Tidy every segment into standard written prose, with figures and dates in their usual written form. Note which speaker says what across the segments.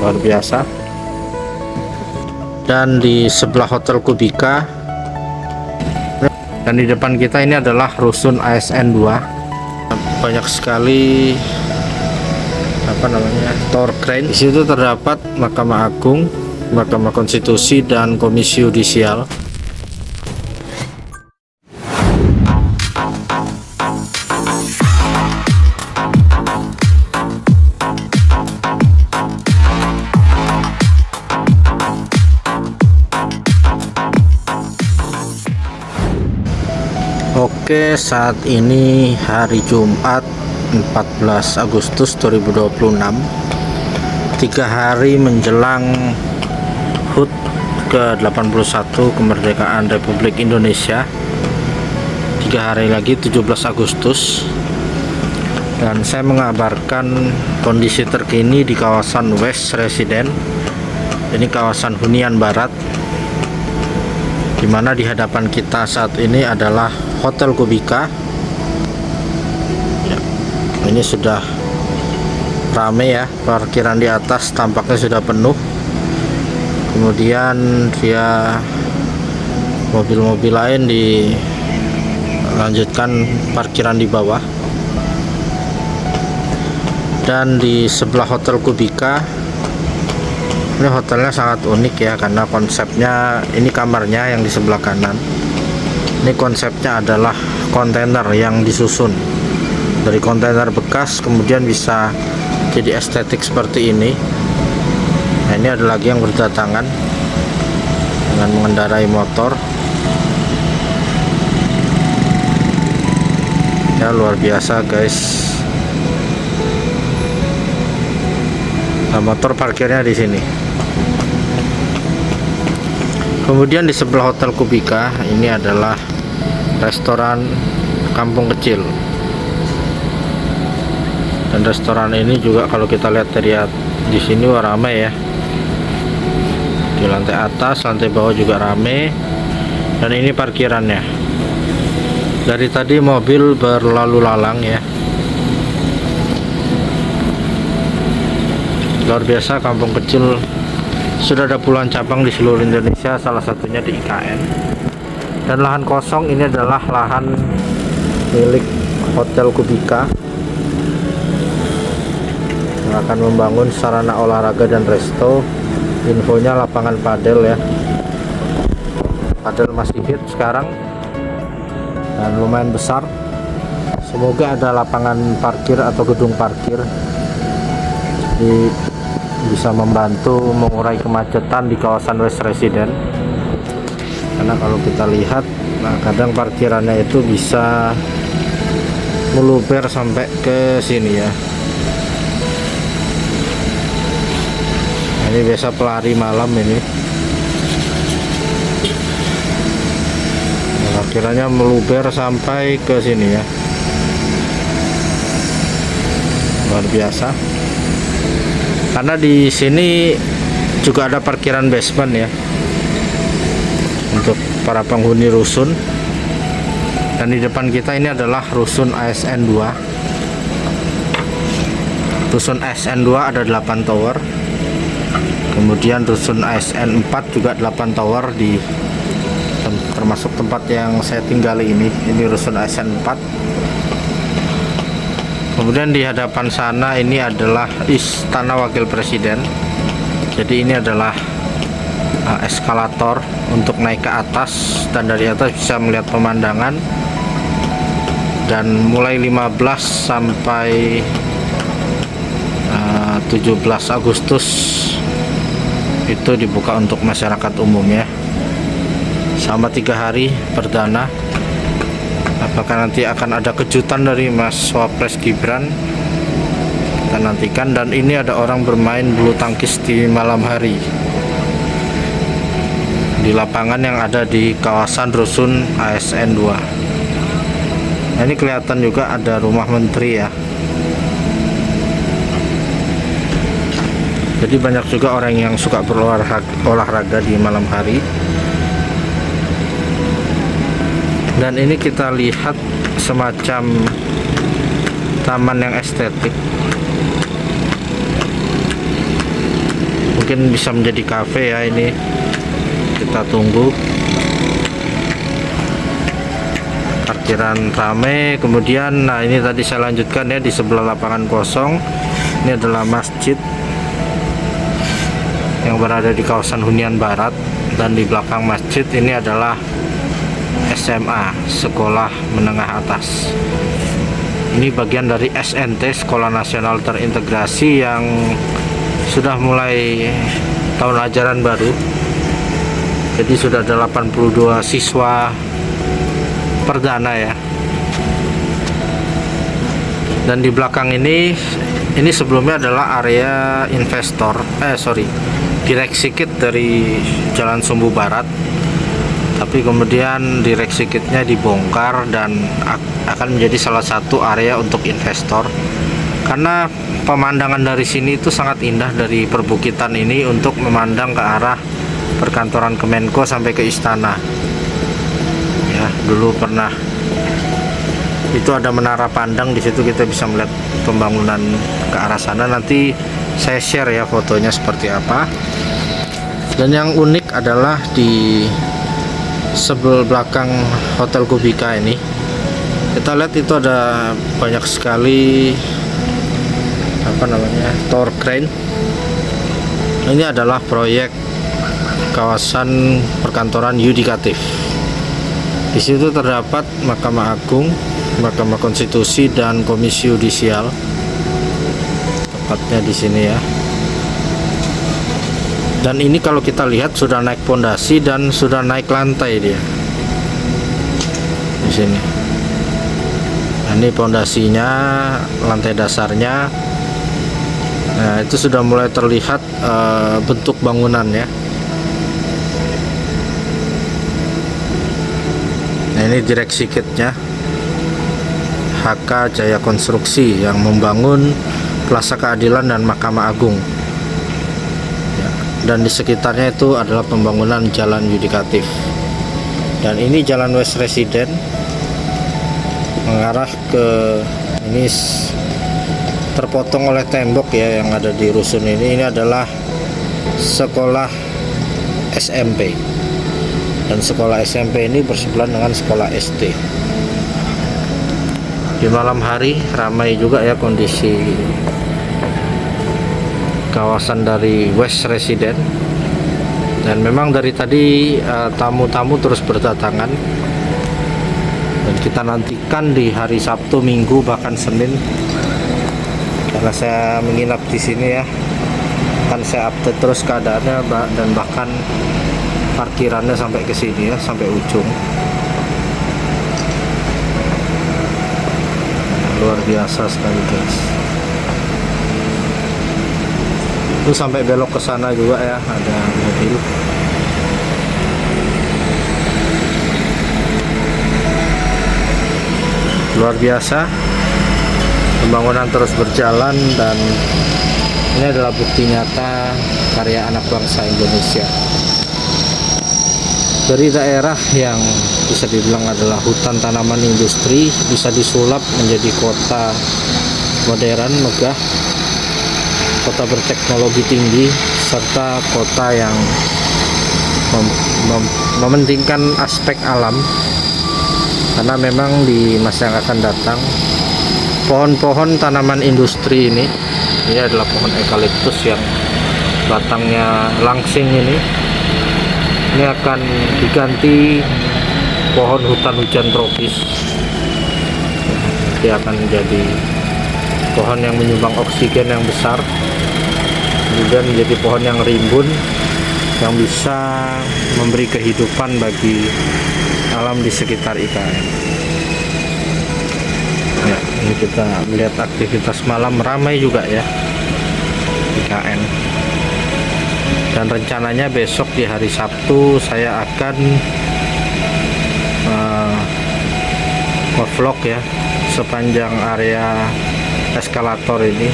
Speaker 1: luar biasa. Dan di sebelah Hotel Kubika, dan di depan kita ini adalah rusun ASN 2. Banyak sekali tower crane. Di situ terdapat Mahkamah Agung, Mahkamah Konstitusi, dan Komisi Yudisial. Oke, saat ini hari Jumat 14 Agustus 2026, 3 hari menjelang HUT ke-81 kemerdekaan Republik Indonesia. 3 hari lagi 17 Agustus, dan saya mengabarkan kondisi terkini di kawasan West Resident. Ini kawasan Hunian Barat, dimana di hadapan kita saat ini adalah Hotel Kubika. Ya, ini sudah rame ya, parkiran di atas tampaknya sudah penuh. Kemudian dia mobil-mobil lain dilanjutkan parkiran di bawah. Dan di sebelah Hotel Kubika, ini hotelnya sangat unik ya, karena konsepnya, ini kamarnya yang di sebelah kanan. Ini konsepnya adalah kontainer yang disusun dari kontainer bekas, kemudian bisa jadi estetik seperti ini. Nah, ini ada lagi yang berdatangan dengan mengendarai motor. Ya, luar biasa guys. Nah, motor parkirnya di sini. Kemudian di sebelah Hotel Kubika ini adalah restoran Kampung Kecil. Dan restoran ini juga kalau kita lihat dari di sini ramai ya. Di lantai atas, lantai bawah juga ramai. Dan ini parkirannya. Dari tadi mobil berlalu lalang ya. Luar biasa, Kampung Kecil. Sudah ada puluhan cabang di seluruh Indonesia, salah satunya di IKN. Dan lahan kosong ini adalah lahan milik Hotel Kubika yang akan membangun sarana olahraga dan resto. Infonya lapangan padel ya. Padel masih hit sekarang dan lumayan besar. Semoga ada lapangan parkir atau gedung parkir bisa membantu mengurai kemacetan di kawasan West Resident. Karena kalau kita lihat, nah kadang parkirannya itu bisa meluber sampai ke sini ya. Nah, ini biasa pelari malam ini. Nah, parkirannya meluber sampai ke sini ya. Luar biasa. Karena di sini juga ada parkiran basement ya untuk para penghuni rusun. Dan di depan kita ini adalah rusun ASN 2. Rusun ASN 2 ada 8 tower. Kemudian rusun ASN 4 juga 8 tower, termasuk tempat yang saya tinggali ini. Ini rusun ASN 4. Kemudian di hadapan sana ini adalah Istana Wakil Presiden. Jadi ini adalah eskalator untuk naik ke atas, dan dari atas bisa melihat pemandangan. Dan mulai 15 sampai 17 Agustus itu dibuka untuk masyarakat umum ya, selama 3 hari perdana. Apakah nanti akan ada kejutan dari Mas Wapres Gibran? Kita nantikan. Dan ini ada orang bermain bulu tangkis di malam hari di lapangan yang ada di kawasan rusun ASN 2. Nah, ini kelihatan juga ada rumah menteri ya. Jadi banyak juga orang yang suka berolahraga di malam hari. Dan ini kita lihat semacam taman yang estetik. mungkin bisa menjadi kafe ya. Ini kita tunggu. Parkiran rame. Kemudian nah ini tadi saya lanjutkan ya, di sebelah lapangan kosong ini adalah masjid yang berada di kawasan Hunian Barat, dan di belakang masjid ini adalah SMA, Sekolah Menengah Atas. Ini bagian dari SNT, Sekolah Nasional Terintegrasi, yang sudah mulai tahun ajaran baru. Jadi sudah ada 82 siswa perdana ya. Dan di belakang ini sebelumnya adalah area investor, direct sikit dari Jalan Sumbu Barat, tapi kemudian direct sikitnya dibongkar dan akan menjadi salah satu area untuk investor, karena pemandangan dari sini itu sangat indah dari perbukitan ini untuk memandang ke arah perkantoran Kemenko sampai ke istana ya. Dulu pernah itu ada menara pandang, di situ kita bisa melihat pembangunan ke arah sana. Nanti saya share ya fotonya seperti apa. Dan yang unik adalah di sebelah belakang Hotel Kubika ini, kita lihat itu ada banyak sekali tower crane. Ini adalah proyek kawasan perkantoran yudikatif. Di situ terdapat Mahkamah Agung, Mahkamah Konstitusi, dan Komisi Yudisial. Tepatnya di sini ya. Dan ini kalau kita lihat sudah naik pondasi dan sudah naik lantai dia. Di sini. Nah, ini pondasinya, lantai dasarnya. Nah, itu sudah mulai terlihat bentuk bangunan ya. Nah, ini direct sikitnya HK Jaya Konstruksi yang membangun Plaza Keadilan dan Mahkamah Agung ya. Dan di sekitarnya itu adalah pembangunan jalan yudikatif. Dan ini jalan West Resident mengarah ke ini, terpotong oleh tembok ya yang ada di rusun ini. Ini adalah sekolah SMP, dan sekolah SMP ini bersebelahan dengan sekolah SD. Di malam hari ramai juga ya kondisi kawasan dari West Resident, dan memang dari tadi tamu-tamu terus berdatangan, dan kita nantikan di hari Sabtu, Minggu, bahkan Senin, karena saya menginap di sini ya, kan saya update terus keadaannya, dan bahkan parkirannya sampai ke sini ya, sampai ujung. Luar biasa sekali guys. Itu sampai belok ke sana juga ya, ada mobil. Luar biasa. Pembangunan terus berjalan, dan ini adalah bukti nyata karya anak bangsa Indonesia. Dari daerah yang bisa dibilang adalah hutan tanaman industri bisa disulap menjadi kota modern, megah, kota berteknologi tinggi, serta kota yang mementingkan aspek alam. Karena memang di masa yang akan datang, pohon-pohon tanaman industri ini adalah pohon eukaliptus yang batangnya langsing ini akan diganti pohon hutan hujan tropis. Dia akan menjadi pohon yang menyumbang oksigen yang besar, kemudian menjadi pohon yang rimbun yang bisa memberi kehidupan bagi alam di sekitar IKN. Ya, ini kita melihat aktivitas malam ramai juga ya IKN. Dan rencananya besok di hari Sabtu saya akan nge-vlog ya sepanjang area eskalator ini,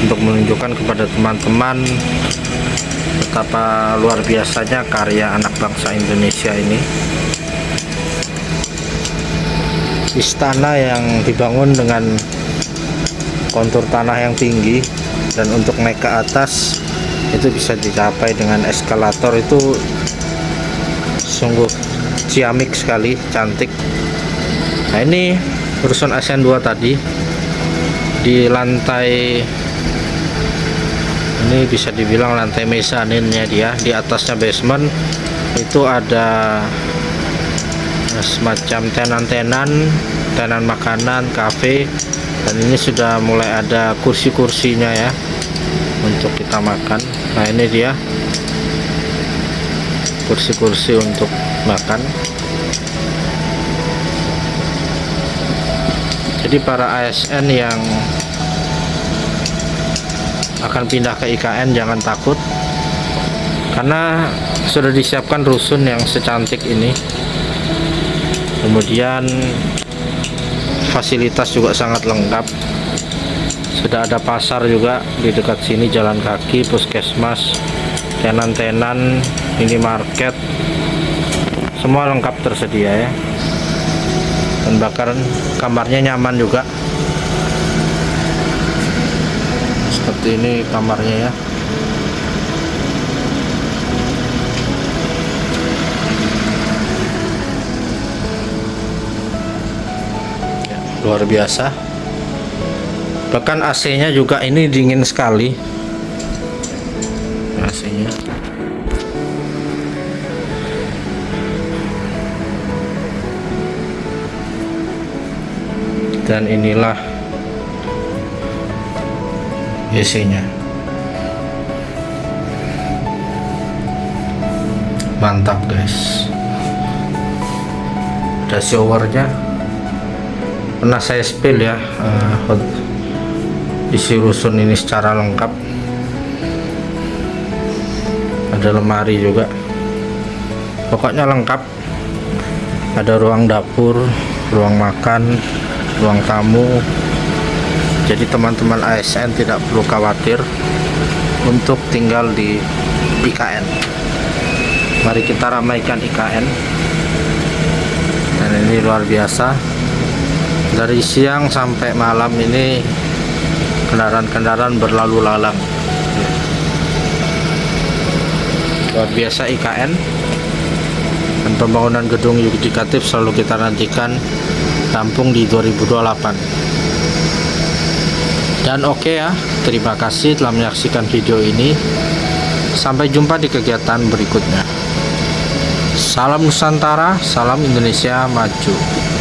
Speaker 1: untuk menunjukkan kepada teman-teman betapa luar biasanya karya anak bangsa Indonesia ini. Istana yang dibangun dengan kontur tanah yang tinggi, dan untuk naik ke atas itu bisa dicapai dengan eskalator. Itu sungguh ciamik sekali, cantik. Nah, ini rusun ASEAN 2 tadi. Di lantai ini bisa dibilang lantai mezaninnya dia, di atasnya basement itu ada semacam tenan makanan, kafe, dan ini sudah mulai ada kursi-kursinya ya untuk kita makan. Nah, ini dia kursi-kursi untuk makan. Jadi para ASN yang akan pindah ke IKN jangan takut, karena sudah disiapkan rusun yang secantik ini. Kemudian fasilitas juga sangat lengkap. Sudah ada pasar juga di dekat sini, jalan kaki, puskesmas, tenan-tenan, minimarket, semua lengkap tersedia ya. Dan bahkan kamarnya nyaman juga. Seperti ini kamarnya ya. Luar biasa. Bahkan AC-nya juga ini dingin sekali. AC-nya. Dan inilah AC-nya. Mantap guys. Ada showernya. Pernah saya spill ya isi rusun ini secara lengkap. Ada lemari juga, pokoknya lengkap. Ada ruang dapur, ruang makan, ruang tamu. Jadi teman-teman ASN tidak perlu khawatir untuk tinggal di IKN. Mari kita ramaikan IKN. Dan ini luar biasa. Dari siang sampai malam ini kendaraan-kendaraan berlalu lalang. Luar biasa IKN. Dan pembangunan gedung yudikatif selalu kita nantikan rampung di 2028. Dan oke ya, terima kasih telah menyaksikan video ini. Sampai jumpa di kegiatan berikutnya. Salam Nusantara, salam Indonesia Maju.